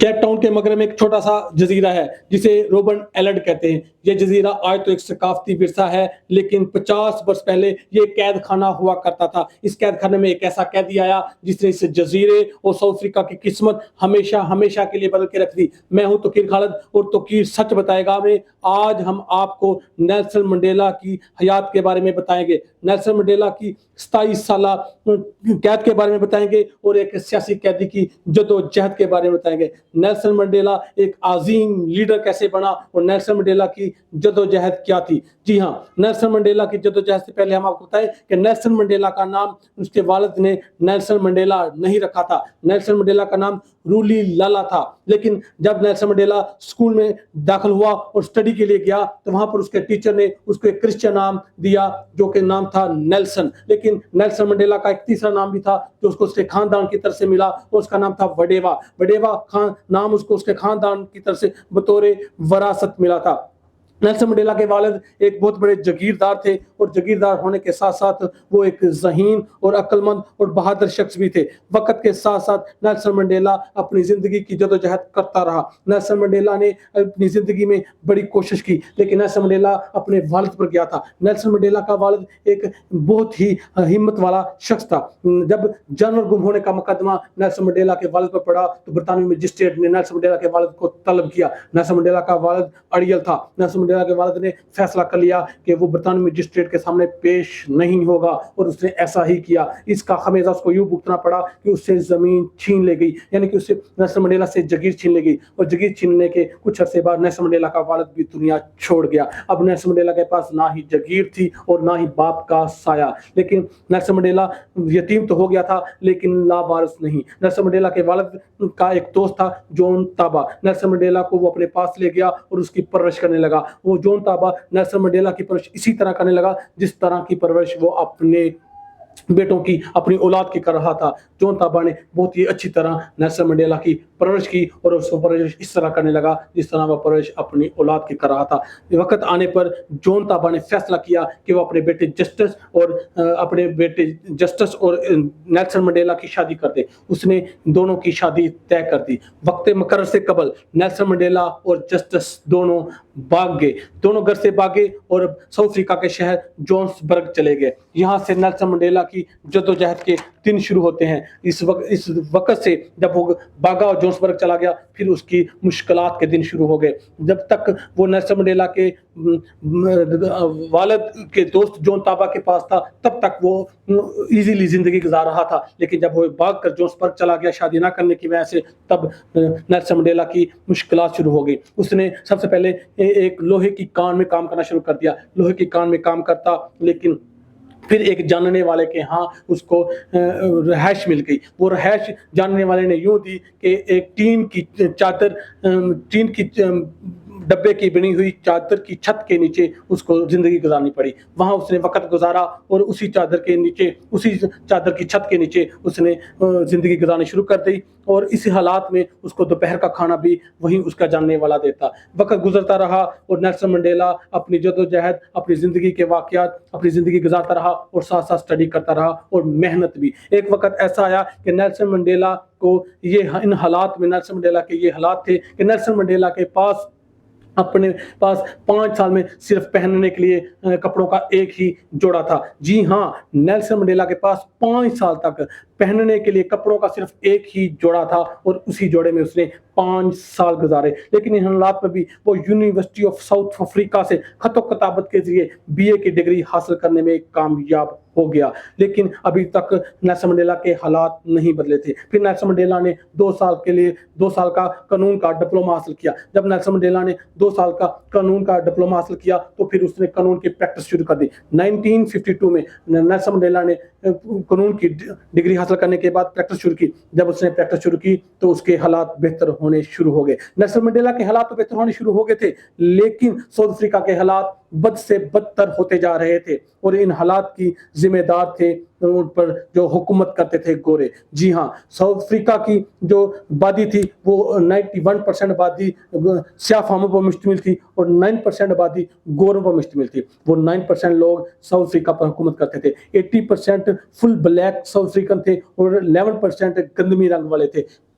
Cape Town کے مغرب میں ایک چھوٹا سا جزیرہ ہے جسے روبن ایلڈ کہتے ہیں۔ یہ جزیرہ آج تو ایک ثقافتی ورثہ ہے، لیکن 50 برس پہلے یہ قید خانہ ہوا کرتا تھا۔ اس قید خانے میں ایک ایسا قیدی آیا جس نے اس جزیرے اور ساؤتھ افریقہ کی قسمت ہمیشہ ہمیشہ کے لیے بدل کے رکھ دی۔ میں ہوں توقیر خالد اور توقیر سچ بتائے گا میں آج ہم آپ کو نیلسن منڈیلا کی حیات کے بارے میں بتائیں گے، نیلسن منڈیلا کی 27 سالہ قید کے بارے میں بتائیں گے اور ایک سیاسی قیدی کی جدوجہد کے بارے میں بتائیں گے۔ نیلسن منڈیلا ایک عظیم لیڈر کیسے بنا اور نیلسن منڈیلا کی جدوجہد کیا تھی؟ جی ہاں، نیلسن منڈیلا کی جدوجہد سے پہلے ہم آپ کو بتائیں کہ نیلسن منڈیلا کا نام اس کے والد نے نیلسن منڈیلا نہیں رکھا تھا۔ نیلسن منڈیلا کا نام رولی لالا تھا، لیکن جب نیلسن منڈیلا اسکول میں داخل ہوا اور اسٹڈی کے لیے گیا تو وہاں پر اس کے ٹیچر نے اس کو ایک کرسچن نام دیا جو کہ نام تھا نیلسن، لیکن نیلسن منڈیلا کا ایک تیسرا نام بھی تھا جو اس کو اس کے خاندان کی طرف سے ملا اور اس کا نام تھا وڈیوا۔ وڈیوا نام اس کو اس کے خاندان کی طرف سے بطور وراثت ملا تھا۔ نیلسن منڈیلا کے والد ایک بہت بڑے جاگیردار تھے اور جاگیردار ہونے کے ساتھ ساتھ وہ ایک ذہین اور عقل مند اور بہادر شخص بھی تھے۔ وقت کے ساتھ ساتھ نیلسن منڈیلا اپنی زندگی کی جدوجہد کرتا رہا۔ نیلسن منڈیلا نے اپنی زندگی میں بڑی کوشش کی، لیکن نیلسن منڈیلا اپنے والد پر گیا تھا۔ نیلسن منڈیلا کا والد ایک بہت ہی ہمت والا شخص تھا۔ جب جانور گم ہونے کا مقدمہ نیلسن منڈیلا کے والد پر پڑا تو برطانوی مجسٹریٹ نے نیلسن منڈیلا کے والد کو طلب کیا۔ نیلسن منڈیلا کا والد اڑیل تھا۔ نیلسن منڈیلا کے والد نے فیصلہ کر لیا کہ وہ برطانوی مجسٹریٹ کے سامنے پیش نہیں ہوگا اور اس نے ایسا ہی کیا۔ اس کا خمیازہ اس کو یوں بھگتنا پڑا کہ اس سے زمین چھین لے گئی، یعنی کہ اس سے نیلسن منڈیلا سے جگیر چھین لے گئی، اور جگیر چھیننے کے کچھ عرصے بعد نیلسن منڈیلا کا والد بھی دنیا چھوڑ گیا۔ اب نیلسن منڈیلا کے پاس نہ ہی جگیر تھی اور نہ ہی باپ کا سایہ، لیکن نیلسن منڈیلا یتیم تو ہو گیا تھا لیکن لاوارث نہیں۔ نیلسن منڈیلا کے والد کا ایک دوست تھا جون تابا۔ نیلسن منڈیلا کو وہ اپنے پاس لے گیا اور اس کی پرورش کرنے لگا۔ وہ جون تابا نیلسن منڈیلا کی پرورش اسی طرح کرنے لگا جس طرح کی پرورش وہ اپنے بیٹوں کی، اپنی اولاد کی کر رہا تھا۔ جون تابا نے بہت ہی اچھی طرح نیلسن منڈیلا کی پرورش کی اور اس کو پرورش اس طرح کرنے لگا جس طرح وہ پرورش اپنی اولاد کی کر رہا تھا۔ وقت آنے پر جون تابا نے فیصلہ کیا کہ وہ اپنے بیٹے جسٹس اور نیلسن منڈیلا کی شادی کر دے۔ اس نے دونوں کی شادی طے کر دی۔ وقت مقرر سے قبل نیلسن منڈیلا اور جسٹس دونوں بھاگ گئے، دونوں گھر سے بھاگے اور ساؤتھ افریقہ کے شہر جونسبرگ چلے گئے۔ یہاں سے نیلسن منڈیلا کی جدوجہد کے دن شروع ہوتے ہیں۔ اس وقت سے جب وہ بھاگا اور جونسبرگ چلا گیا، پھر اس کی مشکلات کے دن شروع ہو گئے۔ جب تک وہ نیلسن منڈیلا کے والد کے دوست جون تابا کے پاس تھا تب تک وہ ایزیلی زندگی گزار رہا تھا، لیکن جب وہ بھاگ کر جونسبرگ چلا گیا شادی نہ کرنے کی وجہ سے، تب نیلسن منڈیلا کی مشکلات شروع ہو گئی۔ اس نے سب سے پہلے ایک لوہے کی کان میں کام کرنا شروع کر دیا، لوہے کی کان میں کام کرتا، لیکن پھر ایک جاننے والے کے ہاں اس کو رہائش مل گئی۔ وہ رہائش جاننے والے نے یوں دی کہ ایک ٹین کی چادر، ٹین کی ڈبے کی بنی ہوئی چادر کی چھت کے نیچے اس کو زندگی گزارنی پڑی۔ وہاں اس نے وقت گزارا اور اسی چادر کے نیچے، اسی چادر کی چھت کے نیچے اس نے زندگی گزارنی شروع کر دی، اور اسی حالات میں اس کو دوپہر کا کھانا بھی وہیں اس کا جاننے والا دیتا۔ وقت گزرتا رہا اور نیلسن منڈیلا اپنی جدوجہد، اپنی زندگی کے واقعات، اپنی زندگی گزارتا رہا اور ساتھ ساتھ اسٹڈی کرتا رہا اور محنت بھی۔ ایک وقت ایسا آیا کہ نیلسن منڈیلا کو ان حالات میں، نیلسن منڈیلا کے یہ حالات تھے کہ نیلسن منڈیلا کے پاس اپنے پاس 5 سال میں صرف پہننے کے لیے کپڑوں کا ایک ہی جوڑا تھا۔ جی ہاں، نیلسن منڈیلا کے پاس 5 سال تک پہننے کے لیے کپڑوں کا صرف ایک ہی جوڑا تھا اور اسی جوڑے میں اس نے 5 سال گزارے۔ لیکن ان حالات میں بھی وہ یونیورسٹی آف ساؤتھ افریقہ سے خط و کتابت کے ذریعے BA کی ڈگری حاصل کرنے میں کامیاب ہو گیا، لیکن ابھی تک نیلسن منڈیلا کے حالات نہیں بدلے تھے۔ پھر نیلسن منڈیلا نے 2 سال کا قانون کا ڈپلوما حاصل کیا۔ جب نیلسن منڈیلا نے 2 سال کا قانون کا ڈپلوما حاصل کیا تو پھر اس نے قانون کی پریکٹس شروع کر دی۔ 1952 میں نیلسن منڈیلا نے قانون کی ڈگری حاصل کرنے کے بعد پریکٹس شروع کی۔ جب اس نے پریکٹس شروع کی تو اس کے حالات بہتر ہونے شروع ہو گئے۔ نیلسن منڈیلا کے حالات تو بہتر ہونے شروع ہو گئے تھے، لیکن ساؤتھ افریقہ کے حالات بد سے بدتر ہوتے جا رہے تھے، اور ان حالات کی ذمہ دار تھے ان پر جو حکومت کرتے تھے گورے۔ جی ہاں، ساؤتھ افریقہ کی جو آبادی تھی وہ 91% آبادی سیاہ فاموں پر مشتمل تھی اور 9% آبادی گوروں پر مشتمل تھی۔ وہ 9% لوگ ساؤتھ افریقہ پر حکومت کرتے تھے، 80% فل بلیک ساؤتھ افریقن تھے اور 11% گندمی رنگ والے تھے۔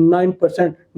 9%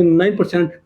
9%